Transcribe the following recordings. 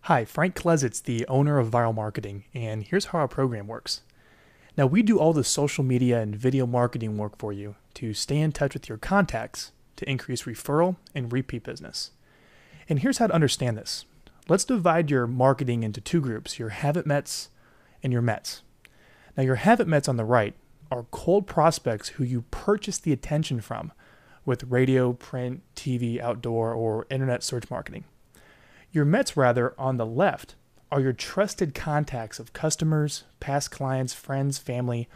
Hi, Frank Klesitz, the owner of Viral Marketing, and here's how our program works. Now, we do all the social media and video marketing work for you to stay in touch with your contacts to increase referral and repeat business. And here's how to understand this. Let's divide your marketing into two groups, your haven't mets and your mets. Now, your haven't mets on the right are cold prospects who you purchase the attention from with radio, print, TV, outdoor, or internet search marketing. Your mets, rather, on the left are your trusted contacts of customers, past clients, friends, family,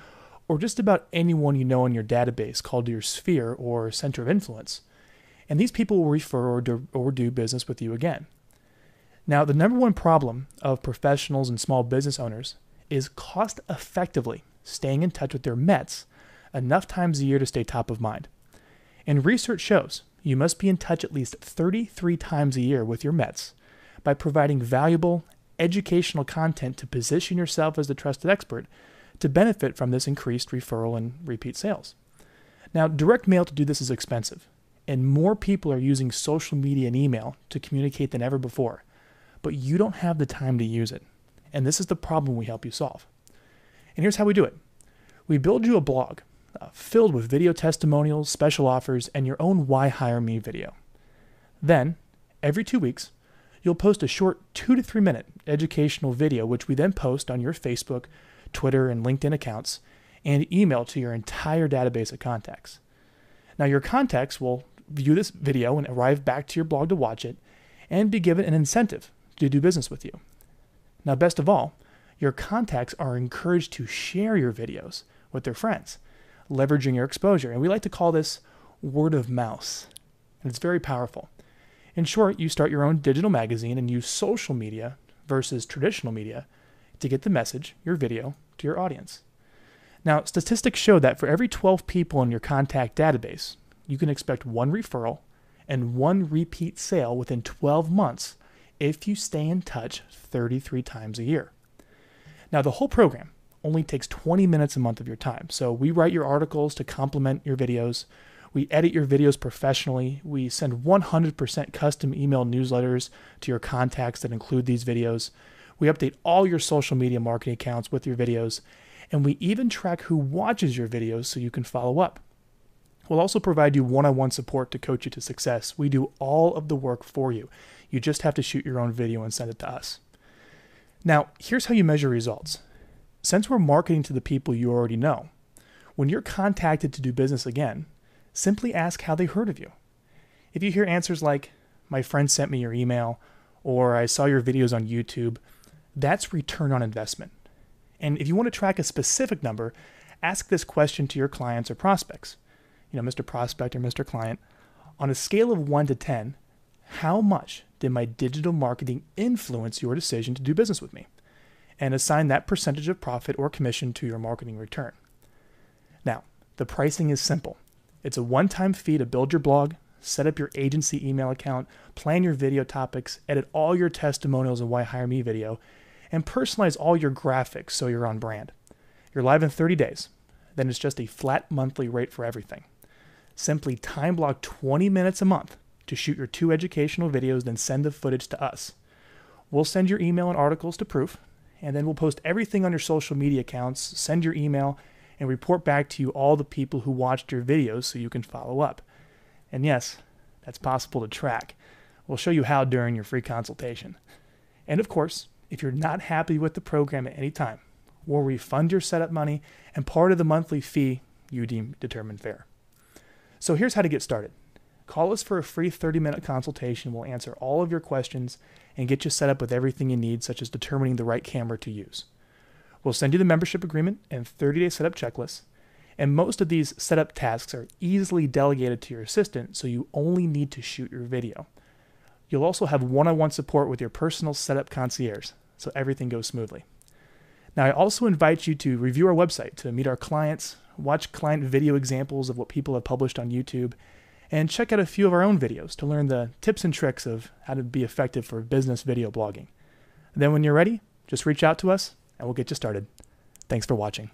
or just about anyone you know in your database called your sphere or center of influence. And these people will refer or do business with you again. Now, the number one problem of professionals and small business owners is cost effectively staying in touch with their mets enough times a year to stay top of mind. And research shows you must be in touch at least 33 times a year with your mets by providing valuable educational content to position yourself as the trusted expert to benefit from this increased referral and repeat sales. Now, direct mail to do this is expensive, and more people are using social media and email to communicate than ever before, but you don't have the time to use it. And this is the problem we help you solve. And here's how we do it. We build you a blog filled with video testimonials, special offers, and your own Why Hire Me video. Then, every 2 weeks, you'll post a short 2 to 3 minute educational video, which we then post on your Facebook, Twitter, and LinkedIn accounts, and email to your entire database of contacts. Now, your contacts will view this video and arrive back to your blog to watch it and be given an incentive to do business with you. Now, best of all, your contacts are encouraged to share your videos with their friends, leveraging your exposure. And we like to call this word of mouth. And it's very powerful. In short, you start your own digital magazine and use social media versus traditional media to get the message, your video, to your audience. Now, statistics show that for every 12 people in your contact database, you can expect 1 referral and 1 repeat sale within 12 months if you stay in touch 33 times a year. Now, the whole program only takes 20 minutes a month of your time. So we write your articles to complement your videos. We edit your videos professionally. We send 100% custom email newsletters to your contacts that include these videos. We update all your social media marketing accounts with your videos. And we even track who watches your videos so you can follow up. We'll also provide you one-on-one support to coach you to success. We do all of the work for you. You just have to shoot your own video and send it to us. Now, here's how you measure results. Since we're marketing to the people you already know, when you're contacted to do business again, simply ask how they heard of you. If you hear answers like, my friend sent me your email, or I saw your videos on YouTube, that's return on investment. And if you want to track a specific number, ask this question to your clients or prospects. Mr. Prospect or Mr. Client, on a scale of 1 to 10, how much did my digital marketing influence your decision to do business with me? And assign that percentage of profit or commission to your marketing return. Now, the pricing is simple. It's a one-time fee to build your blog, set up your agency email account, plan your video topics, edit all your testimonials and Why Hire Me video, and personalize all your graphics so you're on brand. You're live in 30 days. Then it's just a flat monthly rate for everything. Simply time block 20 minutes a month to shoot your 2 educational videos, then send the footage to us. We'll send your email and articles to proof, and then we'll post everything on your social media accounts, send your email, and report back to you all the people who watched your videos so you can follow up. And yes, that's possible to track. We'll show you how during your free consultation. And of course, if you're not happy with the program at any time, we'll refund your setup money and part of the monthly fee you determine fair. So here's how to get started. Call us for a free 30-minute consultation. We'll answer all of your questions and get you set up with everything you need, such as determining the right camera to use. We'll send you the membership agreement and 30-day setup checklist. And most of these setup tasks are easily delegated to your assistant, so you only need to shoot your video. You'll also have one-on-one support with your personal setup concierge, so everything goes smoothly. Now, I also invite you to review our website to meet our clients, watch client video examples of what people have published on YouTube, and check out a few of our own videos to learn the tips and tricks of how to be effective for business video blogging. Then when you're ready, just reach out to us and we'll get you started. Thanks for watching.